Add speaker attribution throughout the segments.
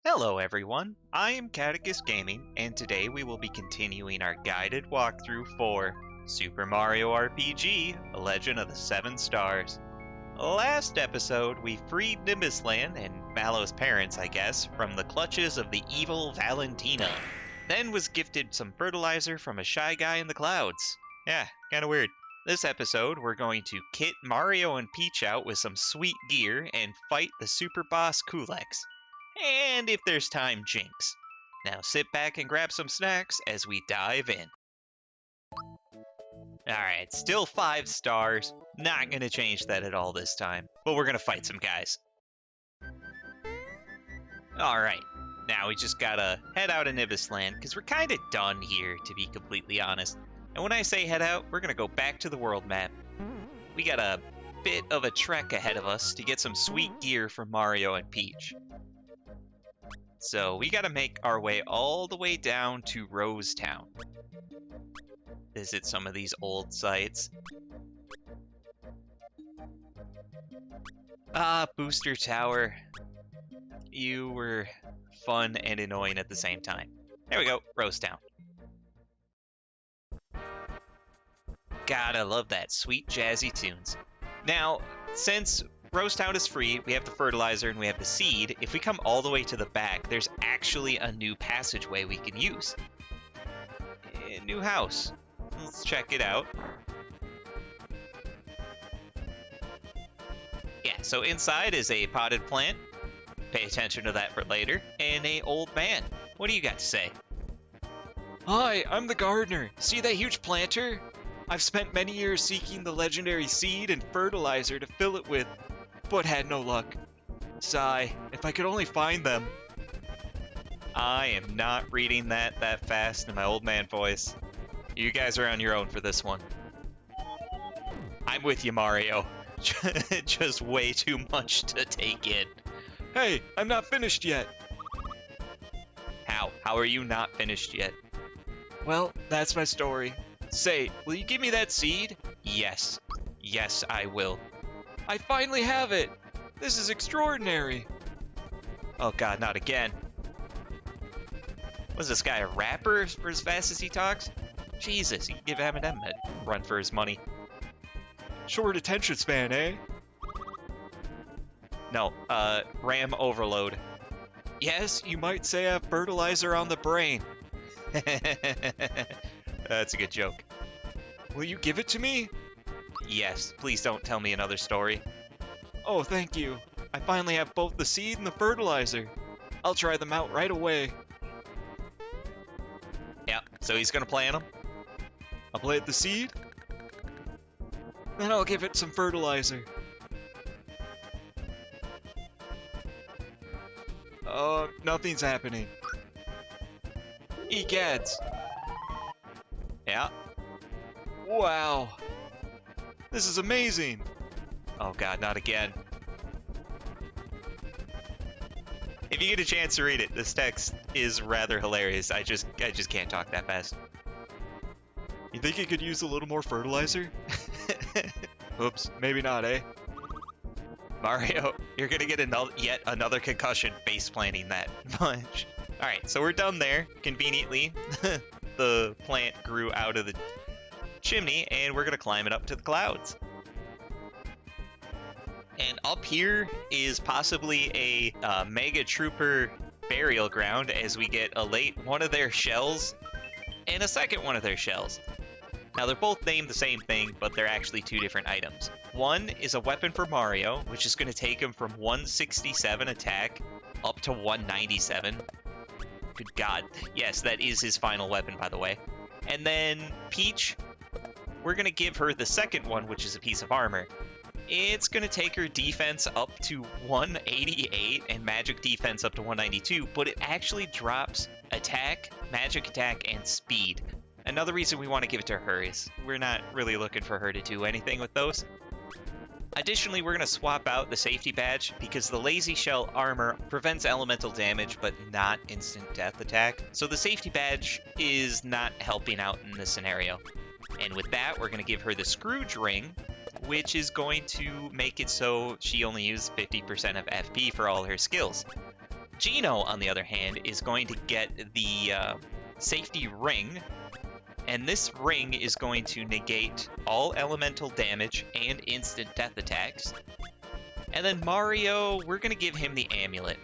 Speaker 1: Hello everyone, I am Catechus Gaming, and today we will be continuing our guided walkthrough for Super Mario RPG, A Legend of the Seven Stars. Last episode, we freed Nimbus Land, and Mallow's parents, I guess, from the clutches of the evil Valentina. Then was gifted some fertilizer from a shy guy in the clouds. Yeah, kinda weird. This episode, we're going to kit Mario and Peach out with some sweet gear and fight the super boss Culex. And if there's time, Jinx. Now sit back and grab some snacks as we dive in. Alright, still 5 stars. Not gonna change that at all this time, but we're gonna fight some guys. Alright, now we just gotta head out of Nimbus Land, because we're kinda done here, to be completely honest. And when I say head out, we're gonna go back to the world map. We got a bit of a trek ahead of us to get some sweet gear from Mario and Peach. So we gotta make our way all the way down to Rose Town. Visit some of these old sites. Ah, Booster Tower. You were fun and annoying at the same time. There we go, Rose Town. God, I love that. Sweet jazzy tunes. Now, since Rose Town is free, we have the fertilizer and we have the seed. If we come all the way to the back, there's actually a new passageway we can use. A new house. Let's check it out. Yeah, so inside is a potted plant. Pay attention to that for later. And a old man. What do you got to say?
Speaker 2: Hi, I'm the gardener. See that huge planter? I've spent many years seeking the legendary seed and fertilizer to fill it with, but had no luck. Sigh, if I could only find them.
Speaker 1: I am not reading that fast in my old man voice. You guys are on your own for this one. I'm with you, Mario. Just way too much to take in.
Speaker 2: Hey, I'm not finished yet.
Speaker 1: How? How are you not finished yet?
Speaker 2: Well, that's my story. Say, will you give me that seed?
Speaker 1: Yes. Yes, I will.
Speaker 2: I finally have it! This is extraordinary!
Speaker 1: Oh god, not again. Was this guy a rapper for as fast as he talks? Jesus, you can give Eminem a run for his money.
Speaker 2: Short attention span, eh?
Speaker 1: No, RAM overload.
Speaker 2: Yes, you might say I have fertilizer on the brain.
Speaker 1: That's a good joke.
Speaker 2: Will you give it to me?
Speaker 1: Yes, please don't tell me another story.
Speaker 2: Oh, thank you. I finally have both the seed and the fertilizer. I'll try them out right away.
Speaker 1: Yeah, so he's gonna plant them?
Speaker 2: I'll plant the seed. Then I'll give it some fertilizer. Nothing's happening. Egads.
Speaker 1: Yeah.
Speaker 2: Wow. This is amazing.
Speaker 1: Oh god, not again. If you get a chance to read it, this text is rather hilarious. I just can't talk that fast.
Speaker 2: You think you could use a little more fertilizer? Oops, maybe not, eh?
Speaker 1: Mario, you're gonna get yet another concussion face planting that much. Alright, so we're done there. Conveniently, the plant grew out of the chimney, and we're gonna climb it up to the clouds. And up here is possibly a Mega Trooper burial ground, as we get a late one of their shells and a second one of their shells. Now they're both named the same thing, but they're actually two different items. One is a weapon for Mario, which is going to take him from 167 attack up to 197. Good god. Yes, that is his final weapon, by the way. And then Peach, we're going to give her the second one, which is a piece of armor. It's going to take her defense up to 188 and magic defense up to 192, but it actually drops attack, magic attack, and speed. Another reason we want to give it to her is we're not really looking for her to do anything with those. Additionally, we're going to swap out the safety badge because the lazy shell armor prevents elemental damage but not instant death attack. So the safety badge is not helping out in this scenario. And with that, we're going to give her the Scrooge ring, which is going to make it so she only uses 50% of FP for all her skills. Gino, on the other hand, is going to get the safety ring, and this ring is going to negate all elemental damage and instant death attacks. And then Mario, we're going to give him the amulet.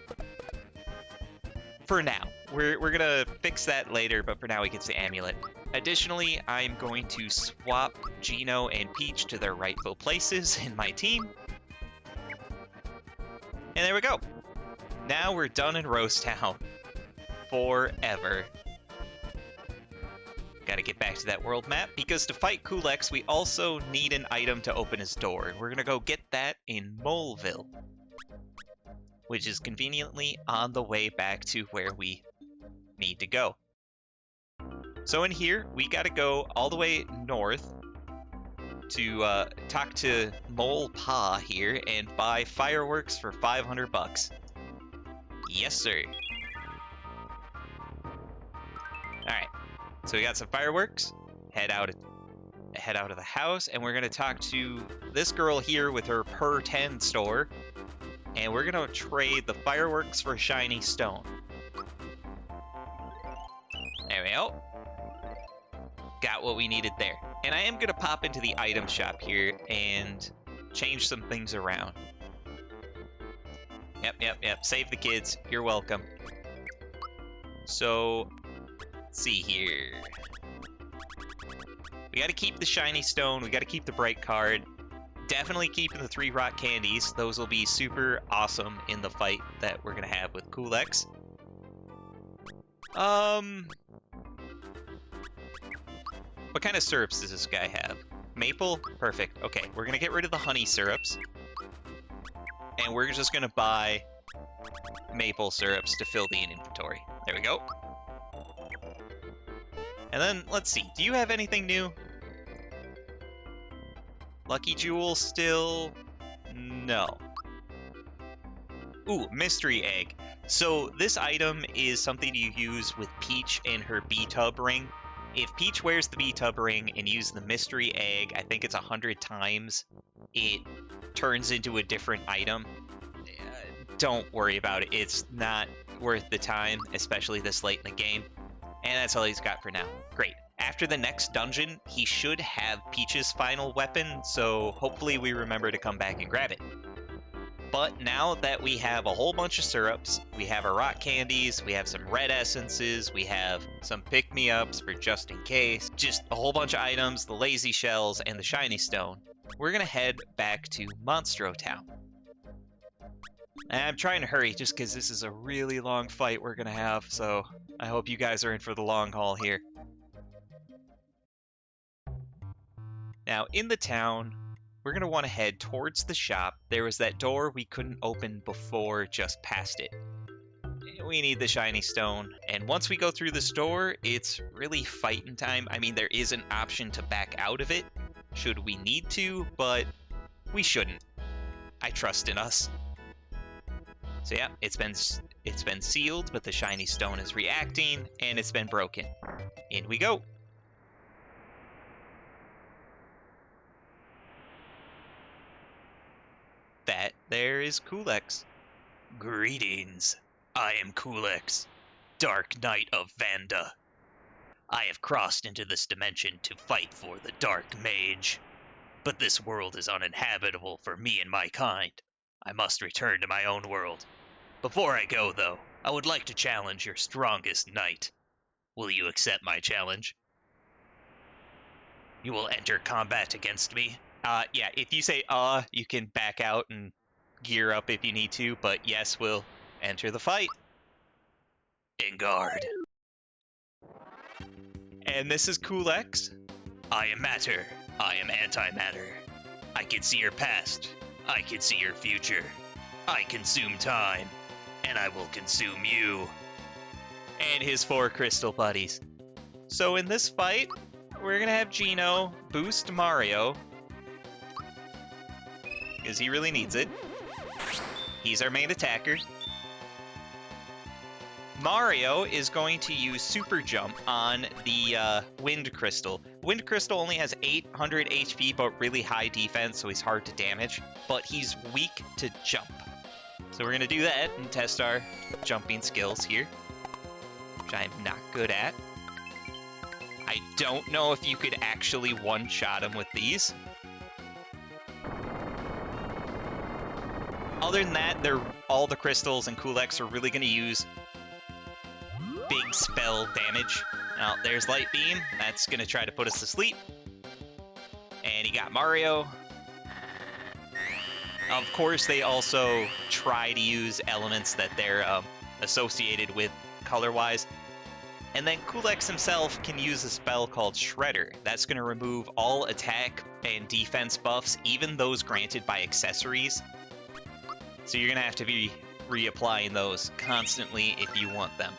Speaker 1: For now. We're going to fix that later, but for now he gets the amulet. Additionally, I'm going to swap Gino and Peach to their rightful places in my team. And there we go. Now we're done in Rose Town. Forever. Gotta get back to that world map, because to fight Culex, we also need an item to open his door. We're gonna go get that in Moleville, which is conveniently on the way back to where we need to go. So in here, we gotta go all the way north to talk to Mole Pa here and buy fireworks for 500 bucks. Yes, sir. Alright, so we got some fireworks. Head out of the house, and we're gonna talk to this girl here with her per 10 store. And we're gonna trade the fireworks for shiny stone. There we go. Got what we needed there. And I am gonna pop into the item shop here and change some things around. Yep. Save the kids. You're welcome. So, let's see here. We gotta keep the shiny stone. We gotta keep the bright card. Definitely keeping the 3 rock candies. Those will be super awesome in the fight that we're gonna have with Culex. What kind of syrups does this guy have? Maple? Perfect. Okay, we're gonna get rid of the honey syrups. And we're just gonna buy maple syrups to fill the inventory. There we go. And then, let's see. Do you have anything new? Lucky Jewel still? No. Ooh, Mystery Egg. So this item is something you use with Peach and her B-Tub ring. If Peach wears the B-Tub ring and uses the Mystery Egg, I think it's 100 times, it turns into a different item. Don't worry about it. It's not worth the time, especially this late in the game. And that's all he's got for now. Great. After the next dungeon, he should have Peach's final weapon, so hopefully we remember to come back and grab it. But now that we have a whole bunch of syrups, we have our rock candies, we have some red essences, we have some pick-me-ups for just in case, just a whole bunch of items, the lazy shells, and the shiny stone, we're gonna head back to Monstro Town. And I'm trying to hurry just because this is a really long fight we're gonna have, so I hope you guys are in for the long haul here. Now, in the town, we're going to want to head towards the shop. There was that door we couldn't open before, just past it. We need the shiny stone. And once we go through this door, it's really fighting time. I mean, there is an option to back out of it, should we need to, but we shouldn't. I trust in us. So yeah, it's been sealed, but the shiny stone is reacting, and it's been broken. In we go. That there is Culex. Greetings. I am Culex, Dark Knight of Vanda. I have crossed into this dimension to fight for the Dark Mage. But this world is uninhabitable for me and my kind. I must return to my own world. Before I go, though, I would like to challenge your strongest knight. Will you accept my challenge? You will enter combat against me. Yeah, if you say, you can back out and gear up if you need to, but yes, we'll enter the fight. In guard. And this is Culex. I am matter. I am antimatter. I can see your past. I can see your future. I consume time. And I will consume you. And his 4 crystal buddies. So in this fight, we're gonna have Gino boost Mario, because he really needs it. He's our main attacker. Mario is going to use Super Jump on the Wind Crystal. Wind Crystal only has 800 HP, but really high defense, so he's hard to damage. But he's weak to Jump. So we're gonna do that and test our jumping skills here, which I'm not good at. I don't know if you could actually one-shot him with these. Other than that, all the crystals and Culex are really gonna use big spell damage. Now, there's Light Beam. That's gonna try to put us to sleep. And he got Mario. Of course, they also try to use elements that they're associated with color-wise. And then Culex himself can use a spell called Shredder. That's going to remove all attack and defense buffs, even those granted by accessories. So you're going to have to be reapplying those constantly if you want them.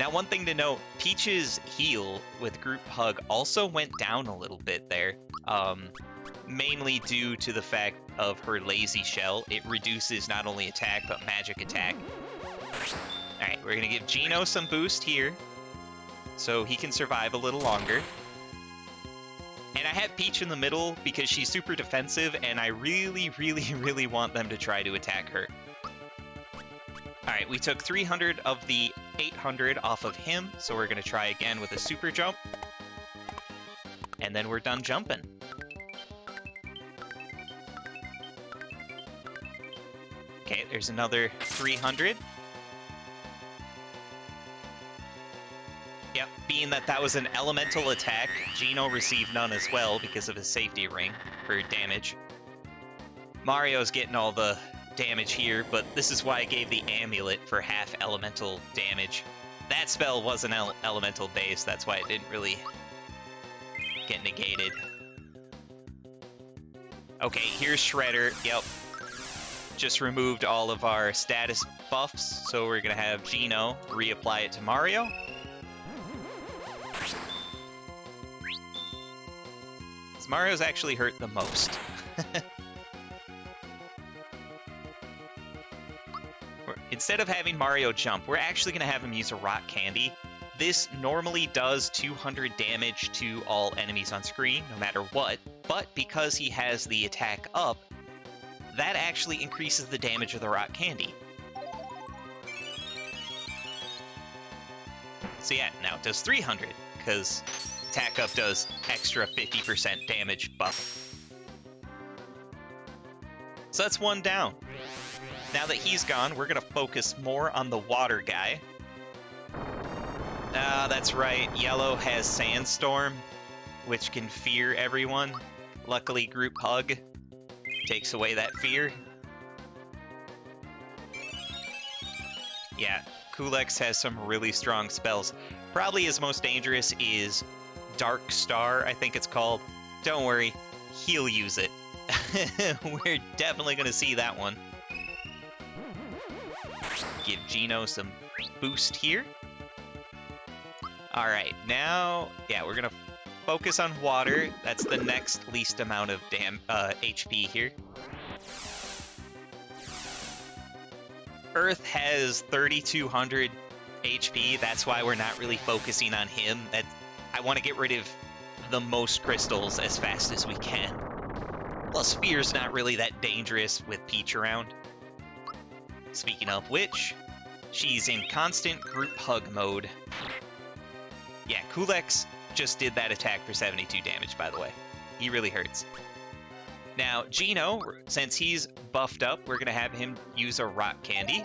Speaker 1: Now, one thing to note, Peach's heal with Group Hug also went down a little bit there. Mainly due to the fact of her Lazy Shell. It reduces not only attack, but magic attack. Alright, we're going to give Geno some boost here, so he can survive a little longer. And I have Peach in the middle because she's super defensive, and I really, really, really want them to try to attack her. Alright, we took 300 of the 800 off of him, so we're going to try again with a super jump. And then we're done jumping. Okay, there's another 300. Yep, being that that was an elemental attack, Geno received none as well because of his safety ring for damage. Mario's getting all the damage here, but this is why I gave the amulet for half elemental damage. That spell wasn't elemental based, that's why it didn't really get negated. Okay, here's Shredder. Yep. Just removed all of our status buffs, so we're gonna have Geno reapply it to Mario. Mario's actually hurt the most. Instead of having Mario jump, we're actually gonna have him use a rock candy. This normally does 200 damage to all enemies on screen, no matter what, but because he has the attack up, that actually increases the damage of the rock candy. So yeah, now it does 300, because attack up does extra 50% damage buff. So that's one down. Now that he's gone, we're going to focus more on the water guy. Ah, that's right, Yellow has Sandstorm, which can fear everyone. Luckily, Group Hug takes away that fear. Yeah, Culex has some really strong spells. Probably his most dangerous is Dark Star, I think it's called. Don't worry, he'll use it. We're definitely going to see that one. Give Geno some boost here. Alright, now, yeah, we're going to focus on water. That's the next least amount of HP here. Earth has 3,200 HP. That's why we're not really focusing on him. I want to get rid of the most crystals as fast as we can. Plus, Fear's not really that dangerous with Peach around. Speaking of which, she's in constant Group Hug mode. Yeah, Culex just did that attack for 72 damage, by the way. He really hurts. Now, Geno, since he's buffed up, we're going to have him use a rock candy.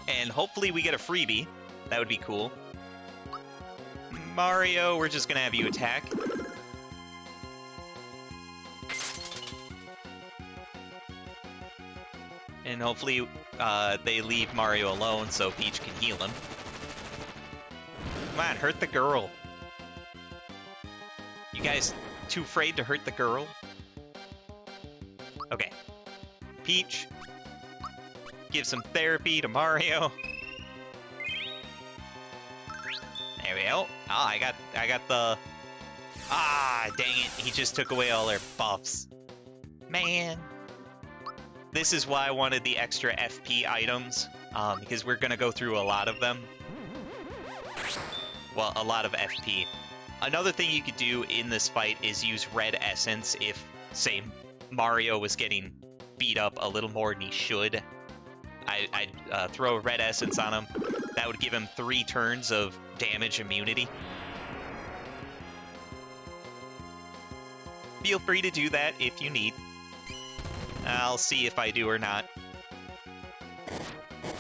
Speaker 1: And hopefully we get a freebie. That would be cool. Mario, we're just going to have you attack. And hopefully they leave Mario alone so Peach can heal him. Come on, hurt the girl. You guys too afraid to hurt the girl? Okay. Peach. Give some therapy to Mario. There we go. Ah, I got the... Ah, dang it. He just took away all our buffs. Man. This is why I wanted the extra FP items, because we're going to go through a lot of them. Well, a lot of FP. Another thing you could do in this fight is use red essence if, say, Mario was getting beat up a little more than he should. I'd throw a red essence on him. That would give him 3 turns of damage immunity. Feel free to do that if you need. I'll see if I do or not.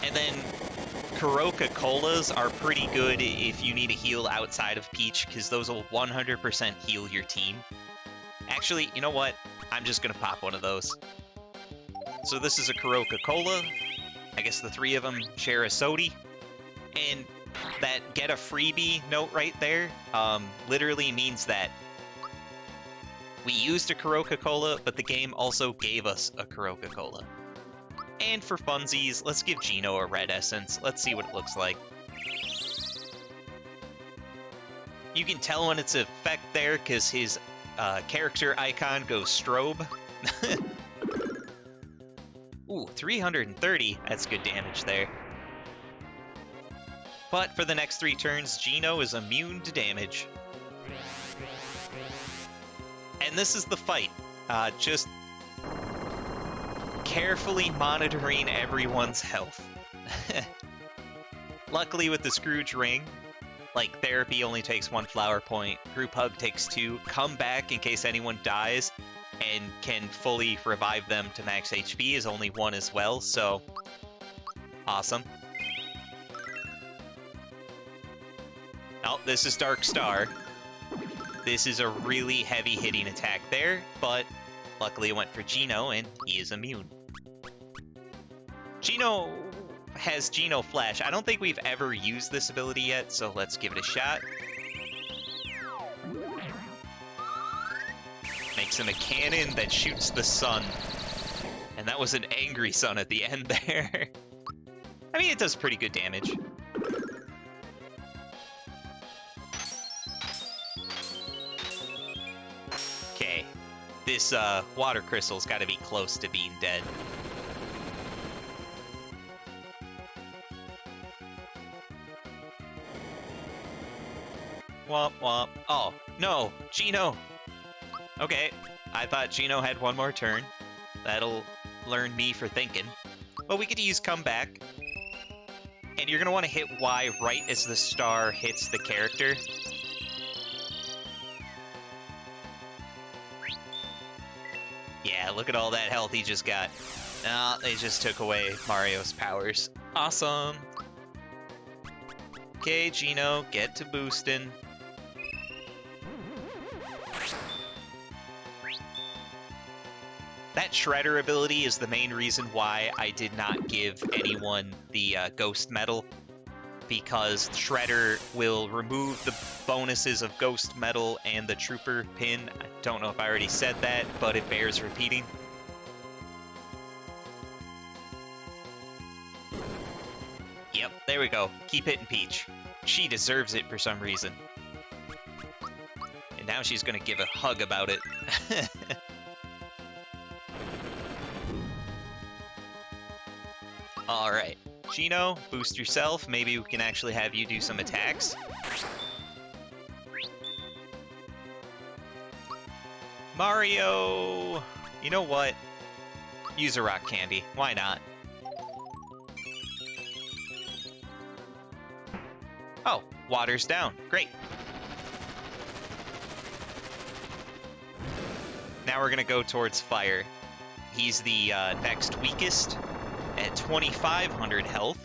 Speaker 1: And then Coca-Colas are pretty good if you need a heal outside of Peach, because those will 100% heal your team. Actually, you know what? I'm just going to pop one of those. So this is a Coca-Cola. I guess the 3 of them share a sody. And that get a freebie note right there literally means that we used a Coca-Cola, but the game also gave us a Coca-Cola. And for funsies, let's give Gino a red essence. Let's see what it looks like. You can tell when it's effect there because his character icon goes strobe. Ooh, 330. That's good damage there. But for the next 3 turns, Gino is immune to damage. And this is the fight. Just carefully monitoring everyone's health. Luckily with the Scrooge ring, like therapy only takes 1 flower point, group hug takes 2, come back in case anyone dies, and can fully revive them to max HP is only 1 as well, so awesome. Oh, this is Dark Star. This is a really heavy hitting attack there, but luckily it went for Gino and he is immune. Gino has Gino Flash. I don't think we've ever used this ability yet, so let's give it a shot. Makes him a cannon that shoots the sun. And that was an angry sun at the end there. I mean, it does pretty good damage. Okay, this water crystal's gotta be close to being dead. Womp womp. Oh, no, Gino! Okay, I thought Gino had 1 more turn. That'll learn me for thinking. But we get to use comeback. And you're gonna want to hit Y right as the star hits the character. Yeah, look at all that health he just got. Nah, they just took away Mario's powers. Awesome! Okay, Gino, get to boosting. That Shredder ability is the main reason why I did not give anyone the Ghost Medal, because Shredder will remove the bonuses of Ghost Medal and the Trooper pin. I don't know if I already said that, but it bears repeating. Yep, there we go. Keep hitting Peach. She deserves it for some reason. And now she's gonna give a hug about it. Alright, Gino, boost yourself. Maybe we can actually have you do some attacks. Mario! You know what? Use a rock candy. Why not? Oh, water's down. Great. Now we're gonna go towards fire. He's the next weakest at 2,500 health.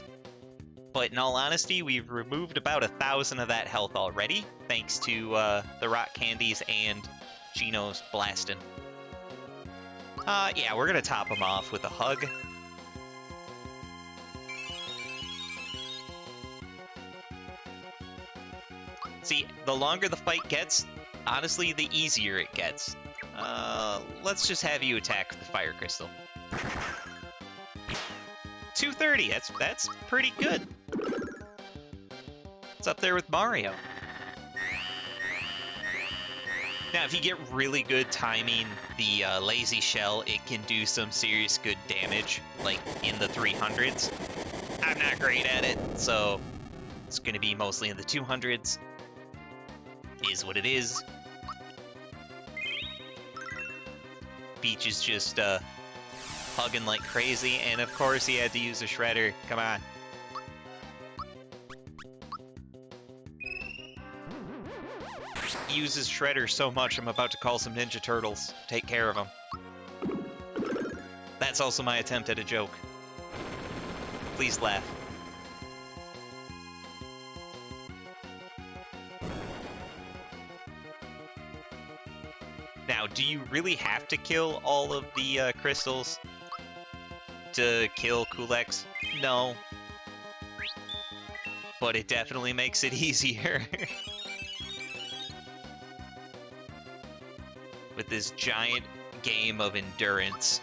Speaker 1: But in all honesty, we've removed about 1,000 of that health already, thanks to the rock candies and Gino's blasting. Yeah, we're gonna top him off with a hug. See, the longer the fight gets, honestly, the easier it gets. Let's just have you attack the fire crystal. 230, that's pretty good. It's up there with Mario. Now, if you get really good timing, the lazy shell, it can do some serious good damage, like in the 300s. I'm not great at it, so it's gonna be mostly in the 200s. Is what it is. Peach is just hugging like crazy, and of course he had to use a shredder. Come on. He uses shredder so much, I'm about to call some Ninja Turtles. Take care of him. That's also my attempt at a joke. Please laugh. Now, do you really have to kill all of the crystals to kill Culex? No. But it definitely makes it easier. With this giant game of endurance.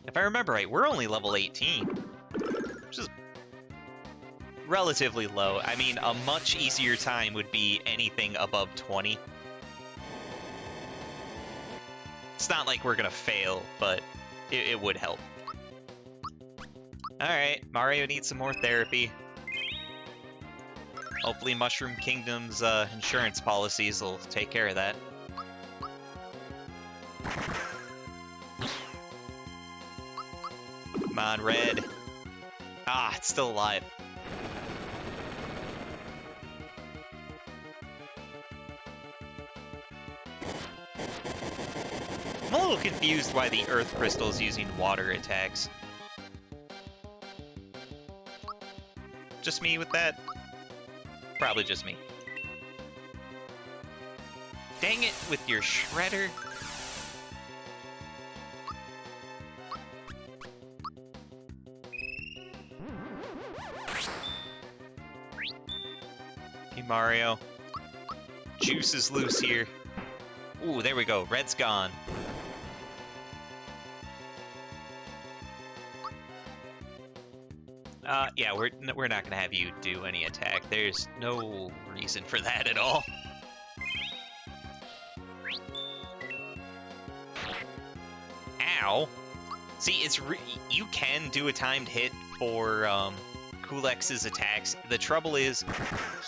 Speaker 1: If I remember right, we're only level 18. Which is relatively low. I mean, a much easier time would be anything above 20. It's not like we're gonna fail, but it would help. Alright, Mario needs some more therapy. Hopefully Mushroom Kingdom's insurance policies will take care of that. Come on, Red. Ah, it's still alive. I'm a little confused why the Earth Crystal is using water attacks. Just me with that? Probably just me. Dang it, with your shredder. Hey, Mario. Juice is loose here. Ooh, there we go. Red's gone. Yeah, we're not gonna have you do any attack. There's no reason for that at all. Ow! See, you can do a timed hit for Culex's attacks. The trouble is,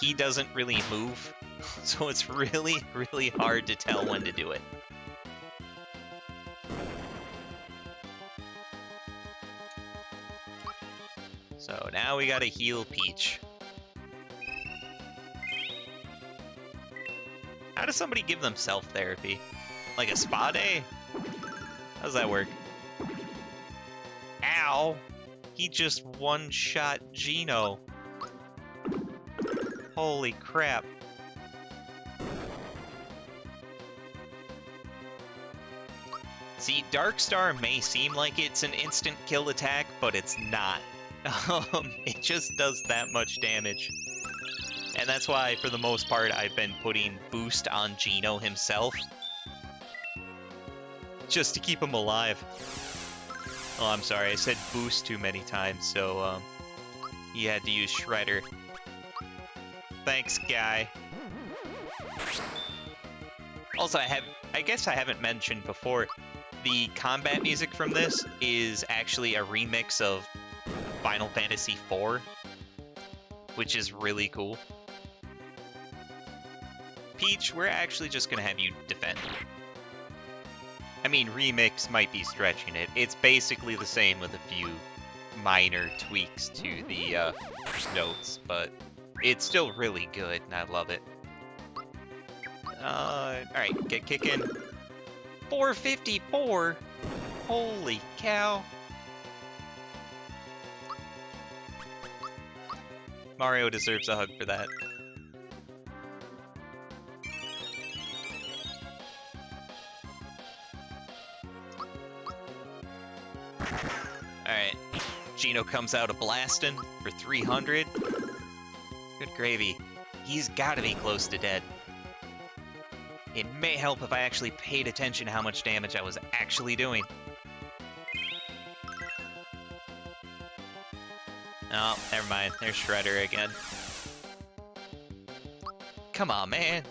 Speaker 1: he doesn't really move, so it's really, really hard to tell when to do it. So now we gotta heal Peach. How does somebody give them self-therapy? Like a spa day? How does that work? Ow! He just one-shot Geno. Holy crap. See, Darkstar may seem like it's an instant kill attack, but it's not. It just does that much damage. And that's why, for the most part, I've been putting boost on Geno himself. Just to keep him alive. Oh, I'm sorry, I said boost too many times, so, he had to use Shredder. Thanks, guy. Also, I guess I haven't mentioned before, the combat music from this is actually a remix of Final Fantasy IV, which is really cool. Peach, we're actually just gonna have you defend. I mean, remix might be stretching it. It's basically the same with a few minor tweaks to the notes, but it's still really good, and I love it. Alright, get kicking. 454? Holy cow. Mario deserves a hug for that. Alright, Geno comes out a blasting for 300. Good gravy. He's gotta be close to dead. It may help if I actually paid attention to how much damage I was actually doing. Oh, never mind. There's Shredder again. Come on, man.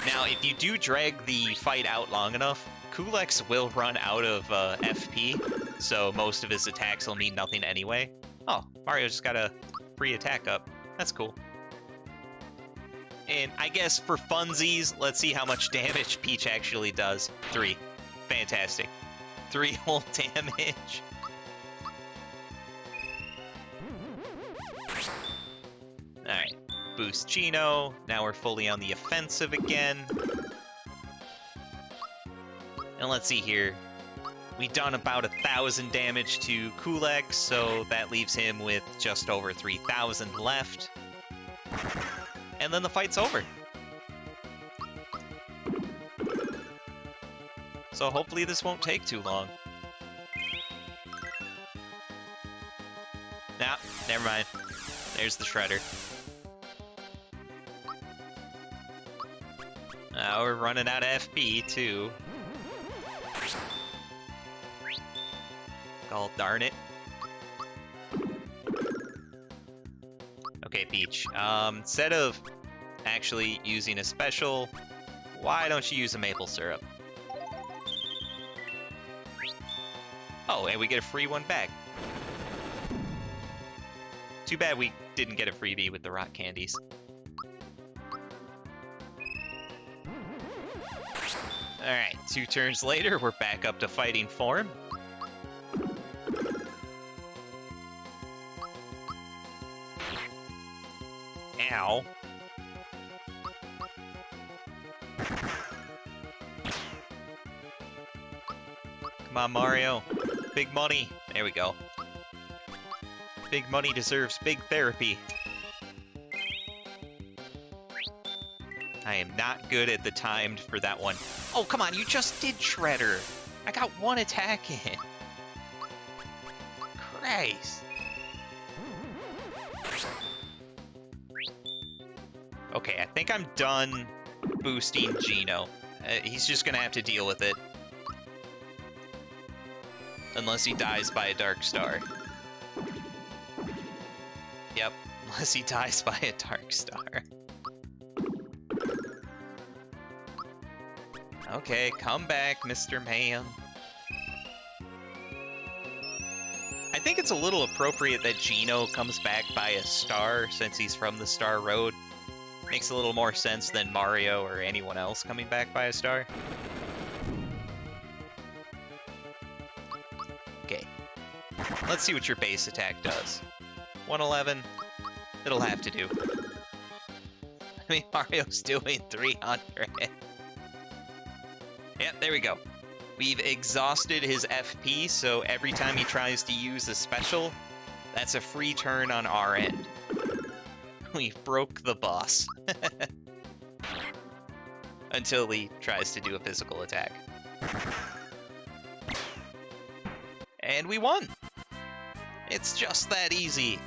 Speaker 1: Now, if you do drag the fight out long enough, Culex will run out of FP, so most of his attacks will mean nothing anyway. Oh, Mario just got a free attack up. That's cool. And I guess for funsies, let's see how much damage Peach actually does. 3. Fantastic. 3 whole damage. Alright. Boost Gino. Now we're fully on the offensive again. And let's see here. We've done about 1,000 damage to Culex, so that leaves him with just over 3,000 left. And then the fight's over. So hopefully this won't take too long. Nah, never mind. There's the Shredder. We're running out of FP, too. God darn it. Okay, Peach. Instead of actually using a special, why don't you use a maple syrup? Oh, and we get a free one back. Too bad we didn't get a freebie with the rock candies. Alright, 2 turns later, we're back up to fighting form. Ow. Come on, Mario. Big money. There we go. Big money deserves big therapy. I am not good at the timed for that one. Oh, come on, you just did Shredder. I got 1 attack in. Christ. Okay, I think I'm done boosting Gino. He's just gonna have to deal with it. Unless he dies by a Dark Star. Yep, unless he dies by a Dark Star. Okay, come back, Mr. Man. I think it's a little appropriate that Gino comes back by a star since he's from the Star Road. Makes a little more sense than Mario or anyone else coming back by a star. Okay. Let's see what your base attack does. 111. It'll have to do. I mean, Mario's doing 300. Yep, there we go. We've exhausted his FP, so every time he tries to use a special, that's a free turn on our end. We broke the boss. Until he tries to do a physical attack. And we won! It's just that easy.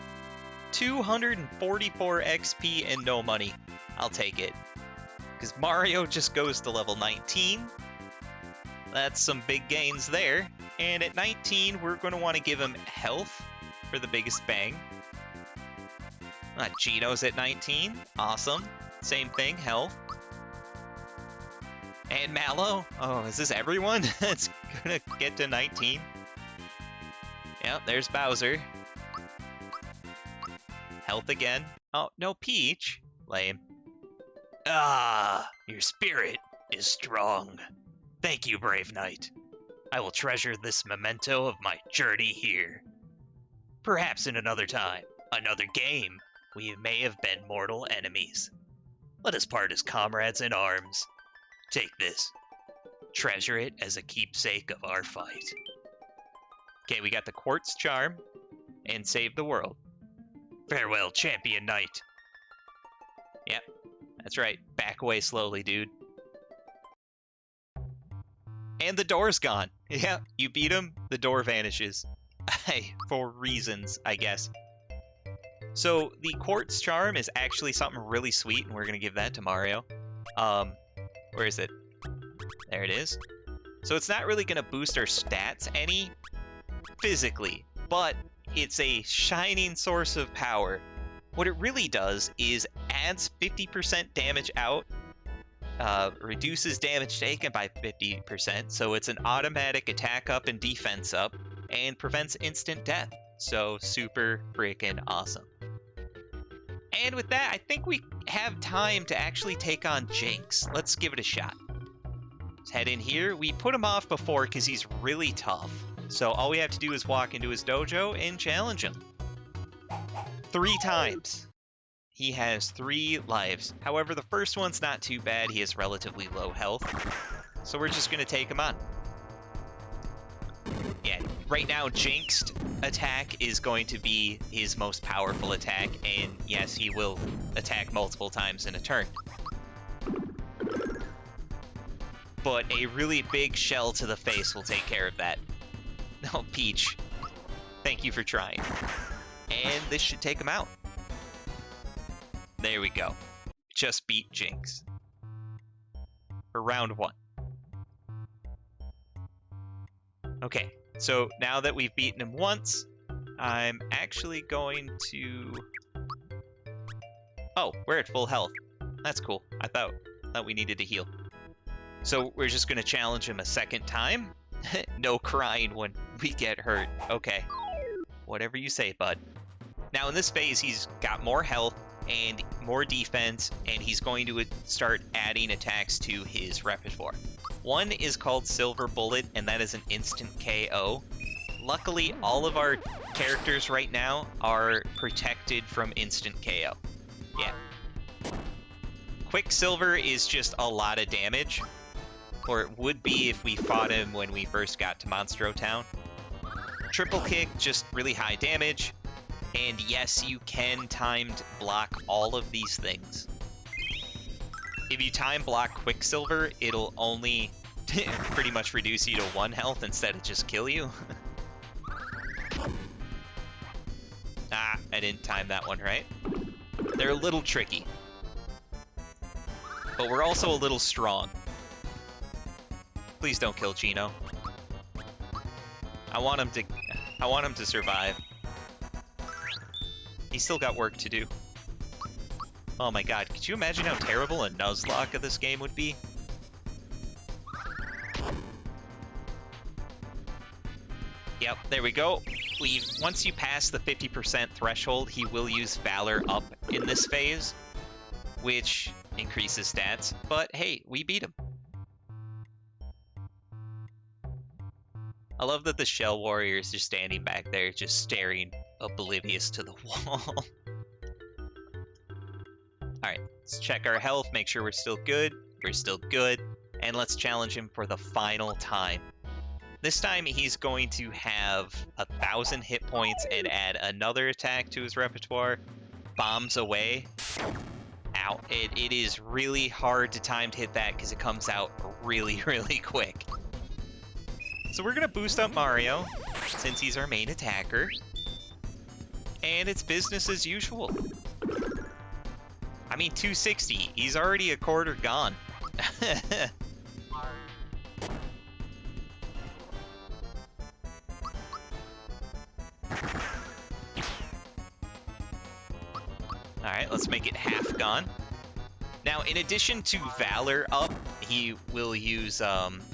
Speaker 1: 244 XP and no money. I'll take it. Because Mario just goes to level 19. That's some big gains there. And at 19, we're going to want to give him health for the biggest bang. Gino's at 19. Awesome. Same thing, health. And Mallow. Oh, is this everyone that's going to get to 19? Yep, there's Bowser. Health again. Oh, no Peach. Lame. Ah, your spirit is strong. Thank you, brave knight. I will treasure this memento of my journey here. Perhaps in another time, another game, we may have been mortal enemies. Let us part as comrades in arms. Take this. Treasure it as a keepsake of our fight. Okay, we got the Quartz Charm and Save the World. Farewell, champion knight. Yep, that's right. Back away slowly, dude. And the door's gone. Yeah, you beat him, the door vanishes. For reasons, I guess. So the Quartz Charm is actually something really sweet, and we're going to give that to Mario. Where is it? There it is. So it's not really going to boost our stats any physically, but it's a shining source of power. What it really does is adds 50% damage out, reduces damage taken by 50%, so it's an automatic attack up and defense up, and prevents instant death. So super freaking awesome. And with that, I think we have time to actually take on Jinx. Let's give it a shot. Let's head in here. We put him off before because he's really tough. So all we have to do is walk into his dojo and challenge him. 3 times. He has 3 lives. However, the first one's not too bad. He has relatively low health. So we're just going to take him on. Yeah, right now, Jinxed attack is going to be his most powerful attack. And yes, he will attack multiple times in a turn. But a really big shell to the face will take care of that. Oh, Peach. Thank you for trying. And this should take him out. There we go. Just beat Jinx. For round 1. Okay, so now that we've beaten him once, I'm actually going to... Oh, we're at full health. That's cool. I thought we needed to heal. So we're just going to challenge him a second time. No crying when we get hurt. Okay. Whatever you say, bud. Now in this phase, he's got more health and more defense, and he's going to start adding attacks to his repertoire. One is called Silver Bullet, and that is an instant KO. Luckily, all of our characters right now are protected from instant KO. Yeah. Quicksilver is just a lot of damage, or it would be if we fought him when we first got to Monstro Town. Triple Kick, just really high damage. And yes, you can timed block all of these things. If you time block Quicksilver, it'll only pretty much reduce you to 1 health instead of just kill you. Ah, I didn't time that one right. They're a little tricky. But we're also a little strong. Please don't kill Gino. I want him to survive. He's still got work to do. Oh my god, could you imagine how terrible a Nuzlocke of this game would be? Yep, there we go. Once you pass the 50% threshold, he will use Valor up in this phase, which increases stats. But hey, we beat him. I love that the Shell Warrior is just standing back there, just staring oblivious to the wall. Alright, let's check our health, make sure we're still good. We're still good. And let's challenge him for the final time. This time he's going to have 1,000 hit points and add another attack to his repertoire. Bombs away. Ow. It is really hard to timed hit that because it comes out really, really quick. So we're going to boost up Mario, since he's our main attacker. And it's business as usual. I mean, 260. He's already a quarter gone. Alright, let's make it half gone. Now, in addition to Valor up, he will use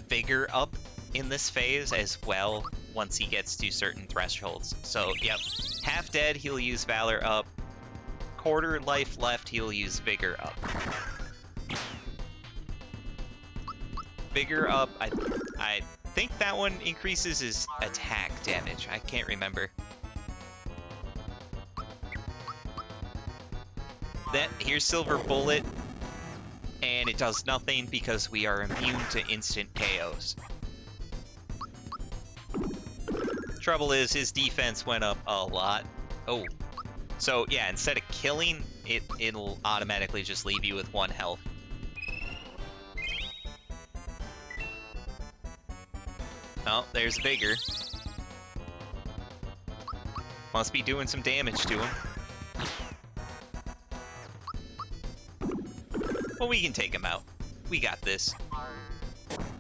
Speaker 1: Vigor up in this phase as well once he gets to certain thresholds. So, yep, half dead, he'll use Valor up. Quarter life left, he'll use Vigor up. Vigor up, I think that one increases his attack damage. I can't remember. Here's Silver Bullet, and it does nothing because we are immune to instant KOs. Trouble is, his defense went up a lot. Oh. So, yeah, instead of killing, it'll automatically just leave you with 1 health. Oh, there's Vigor. Must be doing some damage to him. Well, we can take him out. We got this.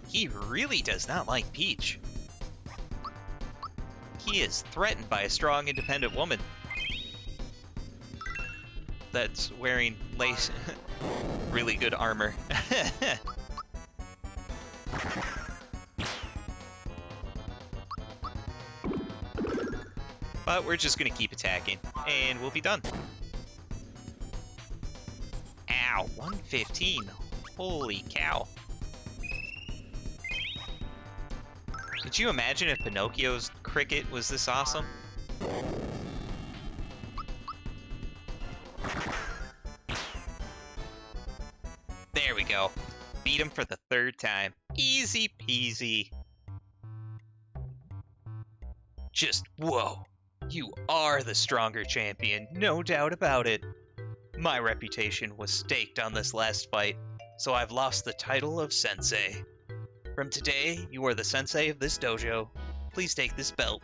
Speaker 1: He really does not like Peach. He is threatened by a strong, independent woman that's wearing lace, really good armor. But we're just gonna keep attacking, and we'll be done. Wow, 115. Holy cow. Could you imagine if Pinocchio's cricket was this awesome? There we go. Beat him for the third time. Easy peasy. Just whoa. You are the stronger champion, no doubt about it. My reputation was staked on this last fight, so I've lost the title of Sensei. From today, you are the Sensei of this dojo. Please take this belt,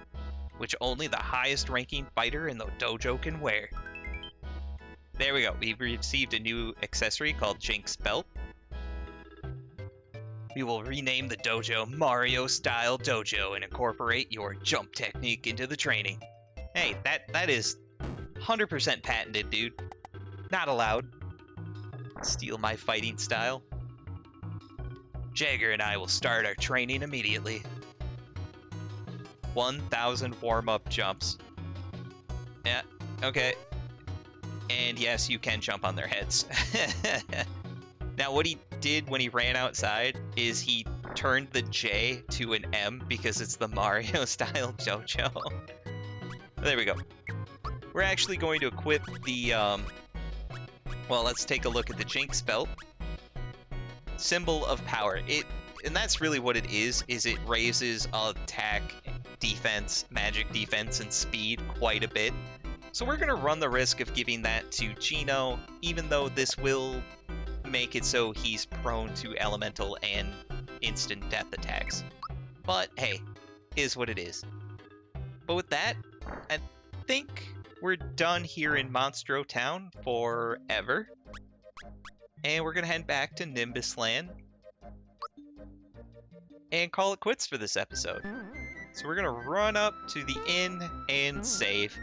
Speaker 1: which only the highest ranking fighter in the dojo can wear. There we go. We've received a new accessory called Jinx Belt. We will rename the dojo Mario Style Dojo and incorporate your jump technique into the training. Hey, that is 100% patented, dude. Not allowed. Steal my fighting style. Jagger and I will start our training immediately. 1,000 warm-up jumps. Yeah, okay. And yes, you can jump on their heads. Now, what he did when he ran outside is he turned the J to an M because it's the Mario style dojo. There we go. We're actually going to equip the, well, let's take a look at the Jinx belt. Symbol of power. And that's really what it is it raises attack, defense, magic defense, and speed quite a bit. So we're going to run the risk of giving that to Gino, even though this will make it so he's prone to elemental and instant death attacks. But hey, is what it is. But with that, I think we're done here in Monstro Town forever. And we're going to head back to Nimbus Land and call it quits for this episode. So we're going to run up to the inn and save.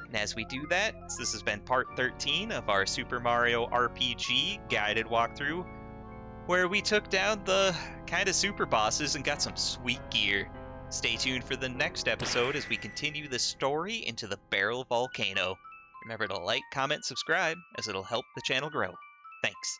Speaker 1: And as we do that, this has been part 13 of our Super Mario RPG guided walkthrough, where we took down the kind of super bosses and got some sweet gear. Stay tuned for the next episode as we continue the story into the Barrel Volcano. Remember to like, comment, subscribe, as it'll help the channel grow. Thanks.